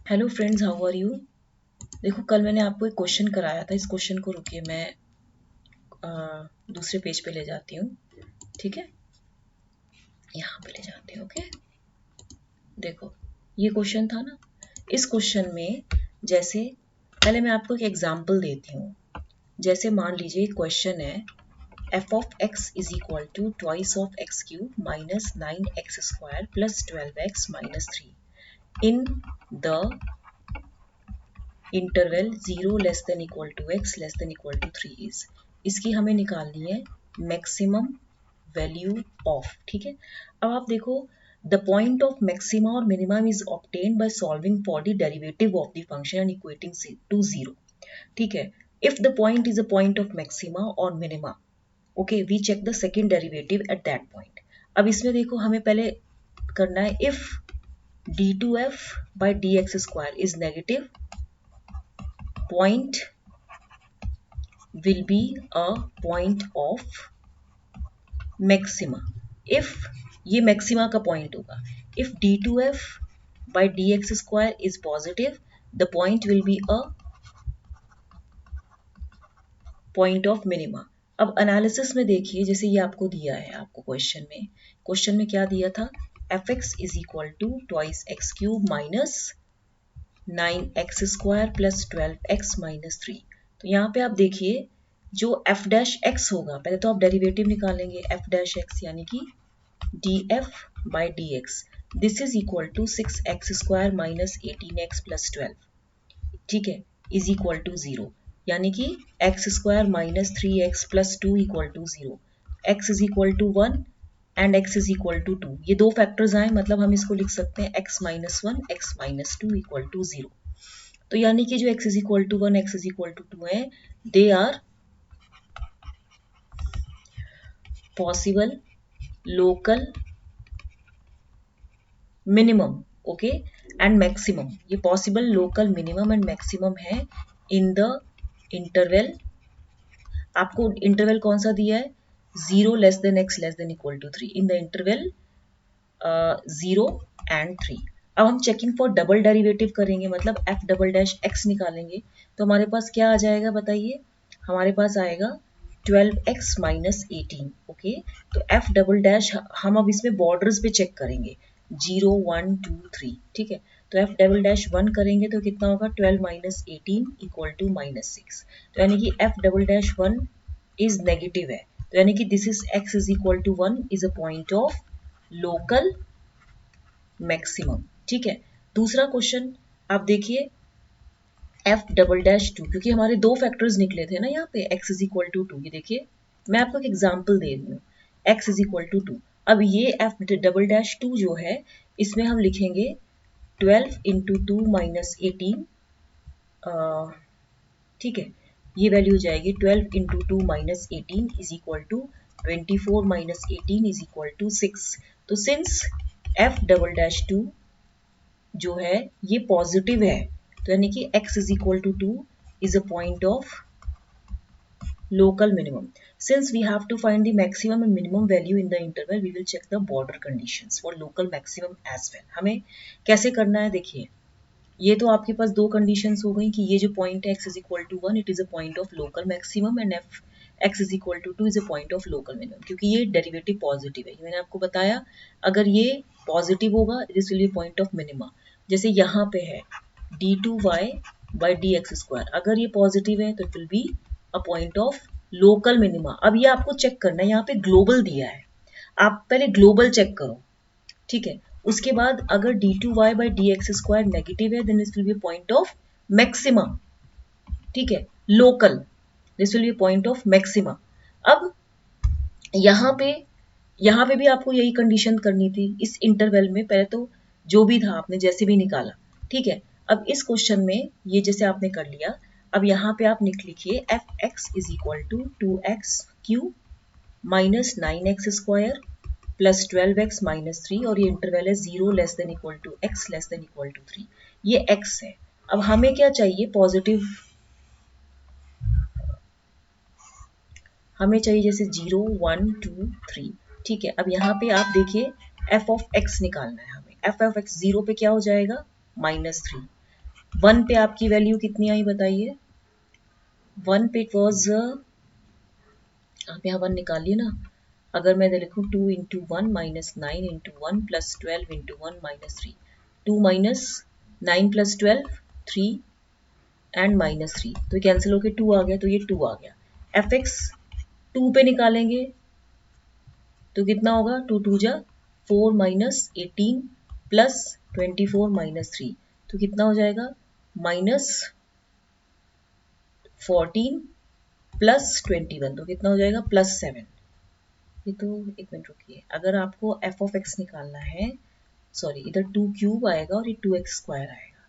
Hello friends, how are you. देखो, कल मैंने आपको एक क्वेश्चन कराया था। इस क्वेश्चन को रुकिए, मैं दूसरे पेज पे ले जाती हूँ। ठीक है, यहाँ पे ले जाती हूँ। ओके, देखो, ये क्वेश्चन था ना। इस क्वेश्चन में जैसे पहले मैं आपको एक एग्जांपल देती हूँ। जैसे मान लीजिए क्वेश्चन है f of x is equal to twice of x cube minus 9x square plus 12x minus 3 in the interval 0 less than equal to x less than equal to 3 is. इसकी हमें निकालनी है मैक्सिमम वैल्यू ऑफ। ठीक है, अब आप देखो, the point of maxima और minimum is obtained by solving for the derivative of the function and equating to 0। ठीक है, if the point is a point of maxima और minima, okay, we check the second derivative at that point. अब इसमें देखो, हमें पहले करना है if d2f by dx square is negative, point will be a point of maxima। if ये maxima का point होगा, if d2f by dx square is positive, the point will be a point of minima। अब analysis में देखिए, जैसे ये आपको दिया है, आपको क्वेश्चन में क्या दिया था, fx is equal to twice x cube minus 9x square plus 12x minus 3। तो यहाँ पे आप देखिए, जो f डैश x होगा, पहले तो आप डेरिवेटिव निकालेंगे f डैश x, यानी कि df by dx, this is equal to 6x square minus 18x plus 12। ठीक है, इज इक्वल टू 0, यानी कि x square minus 3x plus 2 equal to 0, x is equal to 1 and x is equal to 2। ये दो factors आए, मतलब हम इसको लिख सकते हैं x minus 1 x minus 2 equal to 0। तो यानी कि जो x is equal to 1 x is equal to 2 है, they are possible local minimum, okay, and maximum. ये possible local minimum and maximum है इन द इंटरवल। आपको इंटरवल कौन सा दिया है, 0 less than x less than equal to 3, in the interval 0 and 3। अब हम चेकिंग फॉर डबल डेरिवेटिव करेंगे, मतलब f डबल डैश x निकालेंगे। तो हमारे पास क्या आ जाएगा, बताइए। हमारे पास आएगा 12x माइनस 18। ओके, तो f डबल डैश हम अब इसमें बॉर्डर्स पे चेक करेंगे, 0 1 2 3। ठीक है, तो f डबल डैश 1 करेंगे तो कितना होगा, 12 माइनस 18 इक्वल टू माइनस 6। तो यानी कि f double dash 1 is negative है, तो यानी कि this is x is equal to 1 is a point of local maximum. ठीक है, दूसरा क्वेश्चन आप देखिए, f डबल डैश 2, क्योंकि हमारे दो फैक्टर्स निकले थे ना यहाँ पे, x इज इक्वल टू 2। ये देखिए, मैं आपको एक एग्जांपल दे रही हूँ, x इज इक्वल टू 2। अब ये f डबल डैश 2 जो है, इसमें हम लिखेंगे 12 इंटू 2 माइनस 18। ठीक है, ये वैल्यू हो जाएगी 12 into 2 minus 18 is equal to 24 minus 18 is equal to 6। तो सिंस f डबल डैश 2 जो है ये पॉजिटिव है, तो यानी कि x is equal to 2 is a point of local minimum। Since we have to find the maximum and minimum value in the interval, we will check the border conditions for local maximum as well। हमें कैसे करना है, देखिए, ये तो आपके पास दो conditions हो गई कि ये जो पॉइंट है x is equal to 1, it is a point of local maximum, and x is equal to 2 is a point of local minimum. क्योंकि ये डेरिवेटिव पॉजिटिव है, मैंने आपको बताया, अगर ये पॉजिटिव होगा this will be point of minima. जैसे यहाँ पे है d2y by dx स्क्वायर, अगर ये पॉजिटिव है तो it will be a point of local minima. अब ये आपको चेक करना है, यहाँ पे ग्लोबल दिया है, आप पहले ग्लोबल चेक करो। ठीक है, उसके बाद अगर d2y by dx square negative है, then this will be point of maxima. ठीक है, local, this will be point of maxima. अब यहाँ पे भी आपको यही कंडीशन करनी थी इस इंटरवल में, पहले तो जो भी था आपने जैसे भी निकाला। ठीक है, अब इस क्वेश्चन में ये जैसे आपने कर लिया, अब यहाँ पे आप लिखिए F X is equal to 2x cube minus 9x square plus 12x minus 3, और ये इंटरवल है 0 less than equal to x less than equal to 3। ये x है। अब हमें क्या चाहिए, पॉजिटिव, हमें चाहिए जैसे 0 1 2 3। ठीक है, अब यहाँ पे आप देखिए f ऑफ x निकालना है हमें, f ऑफ x 0 पे क्या हो जाएगा, माइनस 3, 1 पे आपकी वैल्यू कितनी आई बताइए? 1 पे इट वॉज, आप यहाँ 1 निकालिए ना। अगर मैं लिखूँ 2 into 1 minus 9 into 1 plus 12 into 1 minus 3, 2 minus 9 plus 12 3 and minus 3, तो कैंसिल होके 2 आ गया, तो ये 2 आ गया। एफ एक्स 2 पे निकालेंगे तो कितना होगा? 2 2 जा 4 माइनस 18 प्लस 24 माइनस 3, तो कितना हो जाएगा? माइनस 14 प्लस 21, तो कितना हो जाएगा? प्लस 7। ये तो एक मिनट रुकिए, अगर आपको एफ ऑफ एक्स निकालना है, सॉरी इधर 2 क्यूब आएगा और ये 2x स्क्वायर आएगा,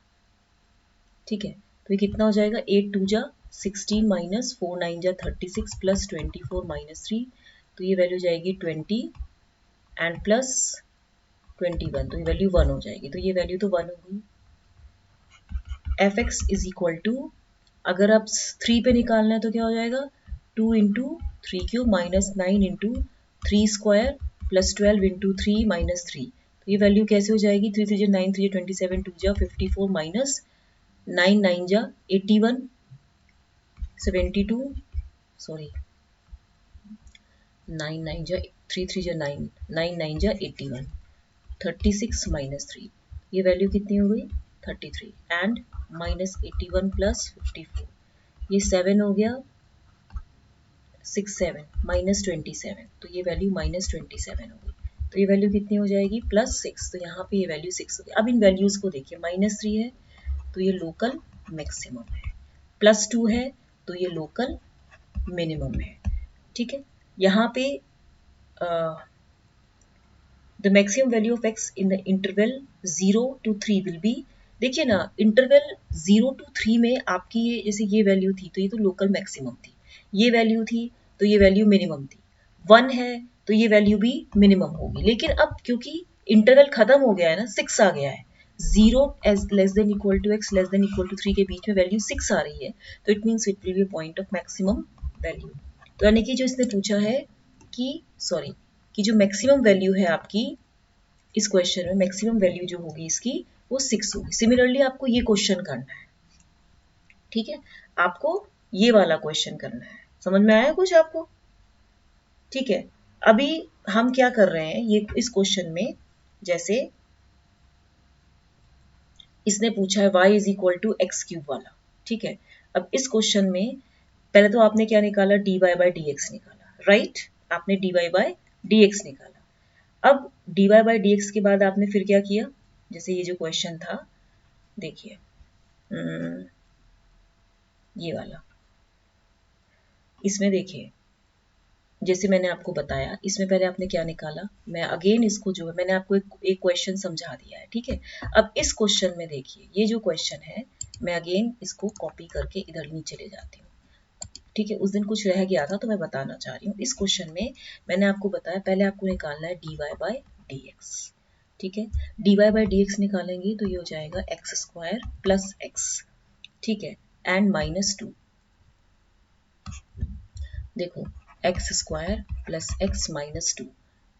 ठीक है। तो ये कितना हो जाएगा? 8 2 जा 16 माइनस 4 9 जा 36 प्लस 24 माइनस 3, तो ये वैल्यू जाएगी 20 एंड प्लस 21, तो ये वैल्यू 1 हो जाएगी, तो ये वैल्यू तो 1 हो गई। F X is equal to, अगर आप 3 पे निकालना है तो क्या हो जाएगा? 2 into 3 cube minus 9 into 3 square plus 12 into 3 minus 3, तो ये वैल्यू कैसे हो जाएगी? 3 3 जा 9 3 जा 27 2 जा 54 माइनस 9 9 जा 81 72, सॉरी 9 9 जा 3 3 जा 9 9 9 जा 81 36 माइनस 3, ये वैल्यू कितनी हो गई? 33 एंड माइनस 81 प्लस 54, ये 7 हो गया, 6 7 माइनस 27, तो ये वैल्यू माइनस 27 हो गई, तो ये वैल्यू कितनी हो जाएगी? प्लस 6, तो यहाँ पे ये वैल्यू 6 हो गई। अब इन वैल्यूज को देखिए, माइनस 3 है तो ये लोकल मैक्सिमम है, प्लस 2 है तो ये लोकल मिनिमम है, ठीक है। यहाँ पे the maximum value of x in the interval 0 to 3 will be, देखिए ना इंटरवल 0 to 3 में आपकी ये जैसे ये वैल्यू थी तो ये तो लोकल मैक्सिमम थी, ये वैल्यू थी तो ये वैल्यू मिनिमम थी, 1 है तो ये वैल्यू भी मिनिमम होगी। लेकिन अब क्योंकि इंटरवल खत्म हो गया है ना, 6 आ गया है, 0 as less than equal to x less than equal to 3 के बीच में वैल्यू 6 आ रही है, तो it means it will be point of maximum value. तो यानी कि जो इसने पूछा है कि सॉरी कि जो मैक्सिमम वैल्यू है आपकी इस क्वेश्चन में, मैक्सिमम वैल्यू जो होगी इसकी वो 6 होगी। सिमिलरली आपको ये क्वेश्चन करना है, ठीक है, आपको ये वाला क्वेश्चन करना है। समझ में आया कुछ आपको? ठीक है, अभी हम क्या कर रहे हैं, ये इस क्वेश्चन में जैसे इसने पूछा है y is equal to X cube वाला, ठीक है। अब इस क्वेश्चन में पहले तो आपने क्या निकाला? dy बाई डी एक्स निकाला, राइट, आपने dy बाई डी एक्स निकाला। अब dy बाई डी एक्स के बाद आपने फिर क्या किया? जैसे ये जो क्वेश्चन था, देखिए ये वाला, इसमें देखिए जैसे मैंने आपको बताया, इसमें पहले आपने क्या निकाला, मैं अगेन इसको जो है मैंने आपको एक क्वेश्चन समझा दिया है, ठीक है। अब इस क्वेश्चन में देखिए, ये जो क्वेश्चन है मैं अगेन इसको कॉपी करके इधर नीचे ले जाती हूँ, ठीक है। उस दिन कुछ रह गया था तो मैं बताना चाह रही हूँ। इस क्वेश्चन में मैंने आपको बताया पहले आपको निकालना है dy बाई डी एक्स, ठीक है। dy बाई डी एक्स निकालेंगे तो ये हो जाएगा एक्स स्क्वायर प्लस एक्स, ठीक है, एंड माइनस 2, देखो X square plus X minus 2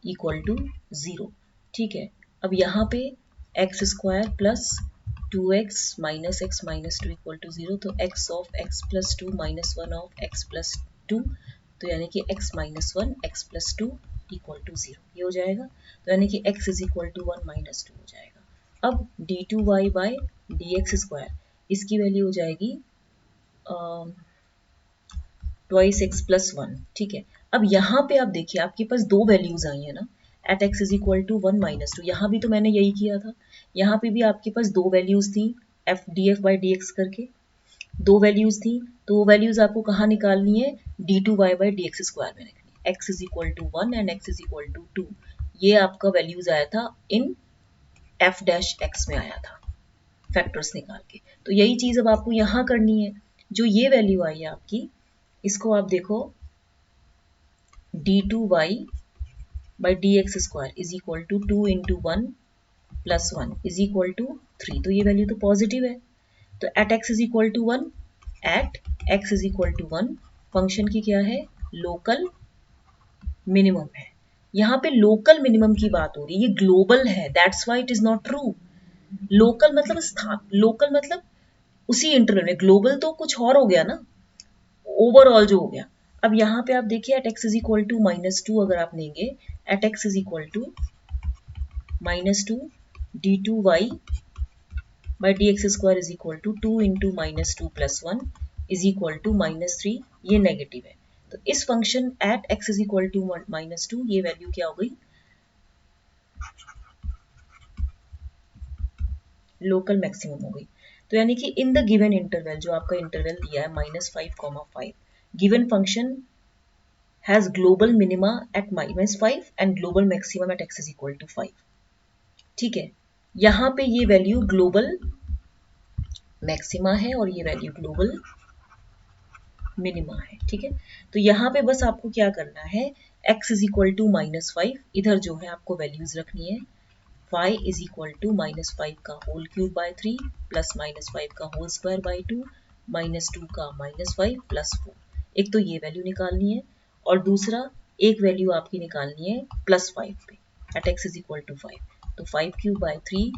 equal to 0, ठीक है। अब यहाँ पे X square plus 2x minus X minus 2 equal to 0, तो x of x plus 2 minus 1 of x plus 2, तो यानी कि x minus 1 x plus 2 equal to 0, ये हो जाएगा। तो यानी कि x is equal to 1 minus 2 हो जाएगा। अब d2y by D X square, इसकी वैल्यू हो जाएगी ट्वाइस एक्स प्लस 1, ठीक है। अब यहाँ पे आप देखिए आपके पास दो वैल्यूज आई है ना, at X is equal to 1 minus 2, यहाँ भी तो मैंने यही किया था, यहाँ पे भी आपके पास दो वैल्यूज थी F D F by D x करके, दो वैल्यूज थी, तो वो वैल्यूज आपको कहाँ निकालनी है? D two Y by D X square में निकालनी, X is equal to 1 and X is equal to 2, ये आपका वैल्यूज आया था इन एफ डैश एक्स में आया था फैक्टर्स निकाल के। तो यही चीज अब आपको यहाँ करनी है, जो ये वैल्यू आई है आपकी, इसको आप देखो D two Y by D X square is equal to 2 into 1 plus 1 is equal to 3, तो ये वैल्यू तो पॉजिटिव है। तो at X is equal to 1, at X is equal to 1 function की क्या है? लोकल मिनिमम है। यहाँ पे लोकल मिनिमम की बात हो रही है, ये ग्लोबल है, that's why it is not true. Local मतलब स्थान, लोकल मतलब उसी इंटरवल में। ग्लोबल तो कुछ और हो गया ना, ओवरऑल जो हो गया। अब यहाँ पे आप देखिए at X is equal to -2 अगर आप लेंगे, at X is equal to -2 d2y by D X square is equal to 2 into -2 + 1 is equal to -3, ये नेगेटिव है। तो इस function at X is equal to -2 ये वैल्यू क्या हो गई, लोकल मैक्सिमम हो गई। तो यानी कि इन द गिवन इंटरवल, जो आपका इंटरवल दिया है -5, given function has global minima at -5 and global maximum at X is equal to 5। ठीक है, यहाँ पे ये वैल्यू ग्लोबल मैक्सिमा है और ये वैल्यू ग्लोबल मिनिमा है। ठीक है, तो यहाँ पे बस आपको क्या करना है, x इज इक्वल टू -5, इधर जो है आपको वैल्यूज रखनी है। y इज इक्वल टू -5 का होल क्यूब बाय 3 प्लस -5 का होल स्क्वायर बाय 2 -2 का -5 प्लस 4। एक तो ये वैल्यू निकालनी है और दूसरा एक वैल्यू आपकी निकालनी है +5 पे, at x is equal to 5। तो 5 cube by 3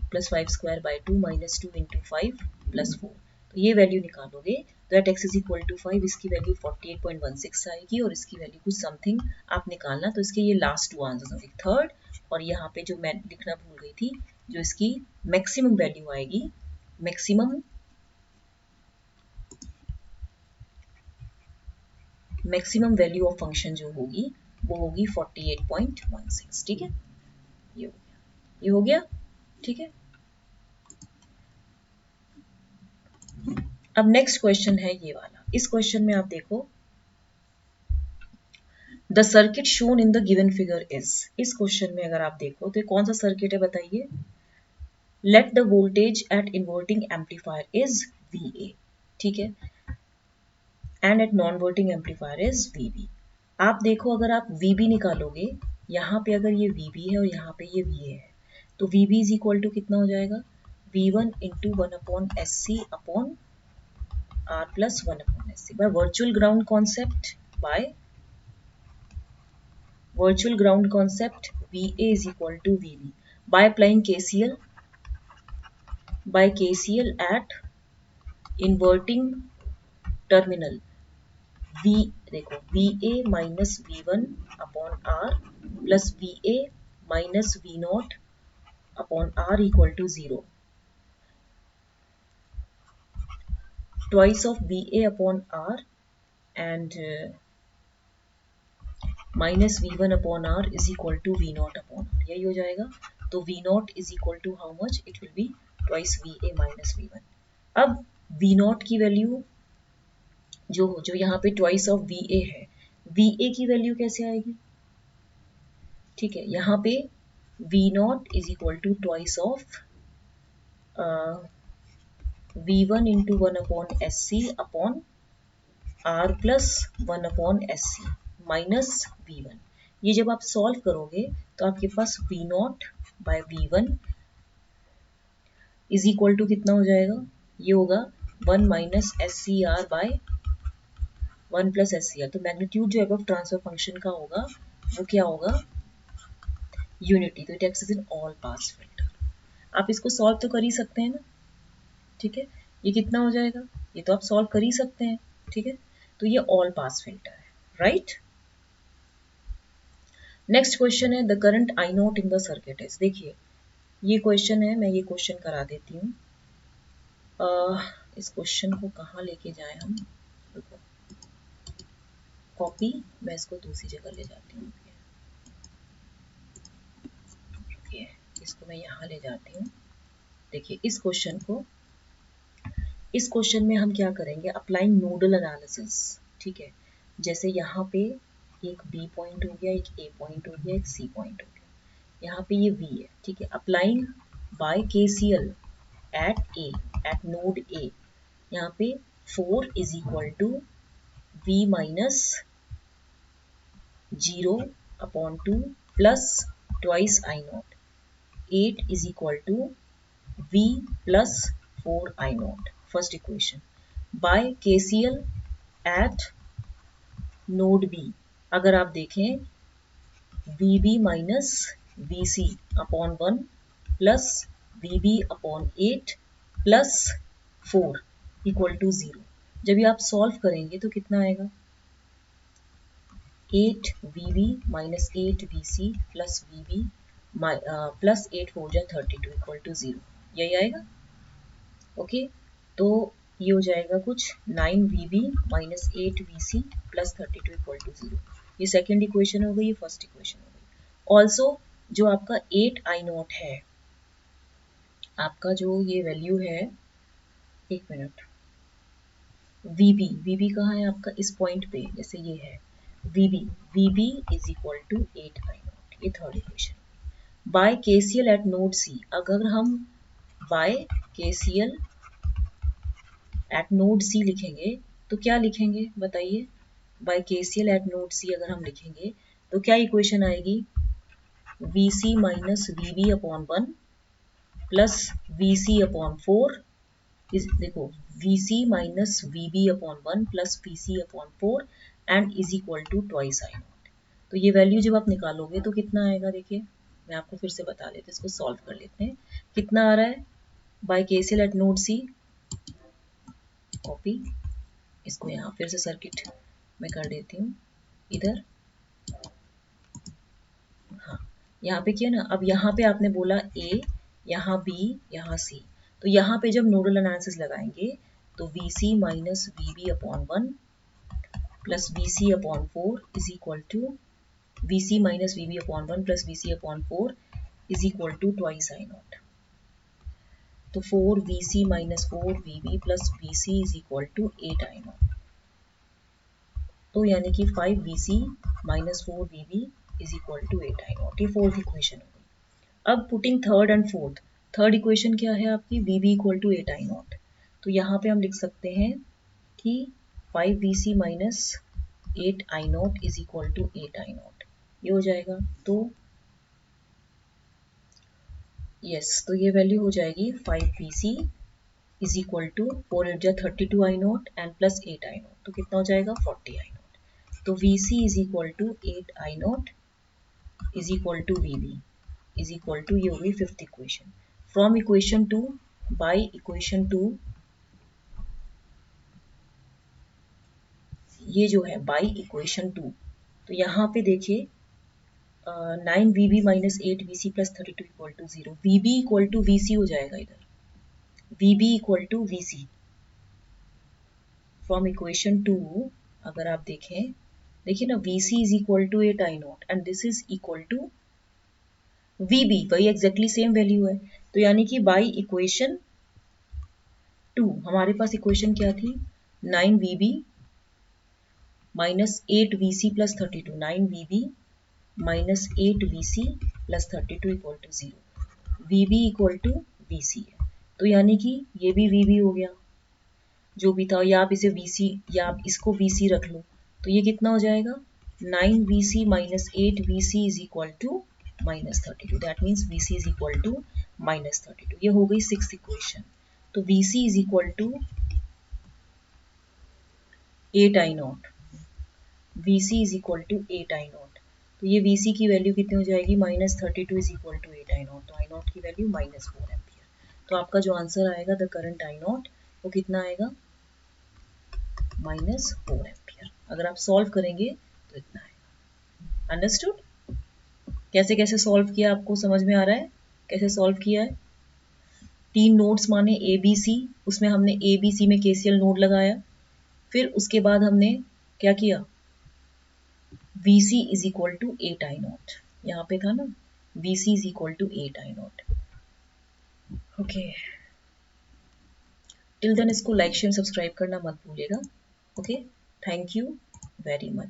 plus 5 square by 2 -2 into 5 plus 4। तो ये वैल्यू निकालोगे तो at x is equal to 5 इसकी वैल्यू 48.16 आएगी और इसकी वैल्यू कुछ समथिंग आप निकालना। तो इसके ये लास्ट टू आंसर होंगे, थर्ड और यहाँ पे जो मैं लिखना भूल गई थी, जो इसकी मैक्सिमम वैल्यू आएगी, मैक्सिमम वैल्यू ऑफ फंक्शन जो होगी वो होगी 48.16। ठीक है, ये हो गया, ये हो गया। ठीक है, अब नेक्स्ट क्वेश्चन है ये वाला। इस क्वेश्चन में आप देखो, the circuit shown in the given figure is. इस क्वेश्चन में अगर आप देखो तो कौन सा सर्किट है बताइए, let the voltage at inverting amplifier is VA। ठीक है, and at non inverting amplifier is VB। आप देखो अगर आप VB निकालोगे, यहाँ पे अगर ये VB है और यहाँ पे ये VA है, तो VB इज इक्वल टू कितना हो जाएगा, V1 into 1/SC upon R plus 1/SC by virtual ground concept, by virtual ground concept VA is equal to VB by applying KCL at inverting terminal। V देखो VA minus V1 upon R plus VA minus V0 upon R equal to 0, twice of VA upon R and minus V1 upon R is equal to V0 upon R, यही हो जाएगा। तो V0 is equal to how much, it will be twice VA minus V1। अब V0 की value जो यहाँ पे twice of VA है, VA की वैल्यू कैसे आएगी, ठीक है, यहाँ पे V0 is equal to twice of V1 into 1/SC upon R plus 1/SC minus V1। ये जब आप सॉल्व करोगे तो आपके पास V0 by V1 is equal to कितना हो जाएगा, ये होगा 1 minus SCR by 1 plus SCR। तो मैग्नीट्यूड जो एबव ट्रांसफर फंक्शन का होगा वो क्या होगा, यूनिटी। तो it exist in all pass filter. आप इसको सॉल्व तो कर ही सकते हैं ना, ठीक है, ये कितना हो जाएगा, ये तो आप सॉल्व कर ही सकते हैं। ठीक है, तो ये ऑल पास फिल्टर है, राइट। नेक्स्ट क्वेश्चन है, the current I not in the circuit is. देखिए ये क्वेश्चन है, मैं ये क्वेश्चन करा देती हूँ। इस क्वेश्चन को कहाँ लेके जाए हम, रुको, कॉपी, मैं इसको दूसरी जगह ले जाती हूँ। इसको मैं यहाँ ले जाती हूँ। देखिए इस क्वेश्चन में हम क्या करेंगे, अप्लाइंग नोडल एनालिसिस। ठीक है, जैसे यहाँ पे एक B पॉइंट हो गया, एक A पॉइंट हो गया, एक C पॉइंट हो गया, यहाँ पे ये V है। ठीक है, applying by KCL at node A, यहाँ पे 4 is equal to V minus 0/2 plus twice I0, 8 is equal to V plus 4 I0, first equation, by KCL at node B। अगर आप देखें VB minus VC upon 1 plus VB upon 8 plus 4 equal to 0। जब ये आप solve करेंगे तो कितना आएगा, 8 VB minus 8 VC plus VB plus 8 4 जा 32 इक्वल टू 0, यही आएगा। ओके, तो ये हो जाएगा कुछ 9 VB minus 8 VC plus 32 equal to 0। ये सेकेंड इक्वेशन हो गई, ये फर्स्ट इक्वेशन हो गई। ऑल्सो जो आपका 8I0 है, आपका जो ये वैल्यू है, एक मिनट, VB कहाँ है आपका, इस पॉइंट पे, जैसे ये है VB is equal to 8I0, ये third equation. By KCL at node C, अगर हम by KCL at node C लिखेंगे तो क्या लिखेंगे बताइए, by KCL at node C अगर हम लिखेंगे तो क्या इक्वेशन आएगी, VC minus VB upon 1 plus VC upon 4 इस देखो VC minus VB upon 1 plus VC upon 4 and is equal to twice I0। तो ये वैल्यू जब आप निकालोगे तो कितना आएगा, देखिए मैं आपको फिर से बता देती हूँ, इसको सॉल्व कर लेते हैं। कितना आ रहा है, by KCL at node C, copy, इसको यहाँ फिर से सर्किट में कर देती हूँ इधर, हाँ यहाँ पे किया ना। अब यहाँ पे आपने बोला A, यहाँ B, यहाँ C, तो यहाँ पे जब नोडल एनालिसिस लगाएंगे तो VC minus VB upon 1 plus VC upon 4 is equal to VC minus VB upon 1 plus VC upon 4 is equal to twice I0। तो 4VC minus 4VB plus VC is equal to 8I0। तो यानी कि 5VC minus 4VB is equal to 8I0, ये fourth equation हो गई। अब putting third and fourth, third equation क्या है आपकी, VB इक्वल टू 8I0, तो यहाँ पे हम लिख सकते हैं कि 5VC minus 8I0 is equal to 8I0, ये हो जाएगा। तो यस, तो ये वैल्यू हो जाएगी 5VC is equal to 4 8 32I0 and plus 8I0, तो कितना हो जाएगा 40I0। तो VC is equal to 8I0 is equal to VB is equal to, ये हो गई fifth equation. From equation 2, by equation 2, ये जो है बाय इक्वेशन 2, तो यहाँ पे देखिए 9VB minus 8VC plus 32 equal to 0, VB equal to VC हो जाएगा इधर, VB equal to VC। From equation 2 अगर आप देखें, देखिए ना, VC is equal to 8I0 and this is equal to VB, वही एग्जैक्टली सेम वैल्यू है। तो यानी कि बाय इक्वेशन 2 हमारे पास इक्वेशन क्या थी, 9VB minus 8VC plus 32, 9VB minus 8VC plus 32 equal to 0, VB equal to VC है। तो यानी कि ये भी VB हो गया जो भी था, या आप इसे VC या आप इसको VC रख लो, तो ये कितना हो जाएगा, 9VC minus 8VC is equal to minus 32, that means VC is equal to minus 32। ये हो गई सिक्स्थ इक्वेशन। तो VC is equal to 8I0, VC is equal to 8I0, तो ये VC की वैल्यू कितनी हो जाएगी, minus 32 is equal to 8I0, तो I0 की वैल्यू माइनस 4 एम्पियर। तो आपका जो आंसर आएगा द करंट I0 वो कितना आएगा, माइनस 4 एम्पियर। अगर आप सॉल्व करेंगे तो इतना आएगा। अंडरस्टूड, कैसे कैसे सॉल्व किया आपको समझ में आ रहा है, कैसे सॉल्व किया है। 3 नोड्स माने ABC, उसमें हमने ABC में KCL नोड लगाया, फिर उसके बाद हमने क्या किया, VC is equal to 8I0, यहाँ पे था ना VC is equal to 8I0। Okay, till then इसको लाइक शेयर सब्सक्राइब करना मत भूलिएगा। Okay, thank you very much.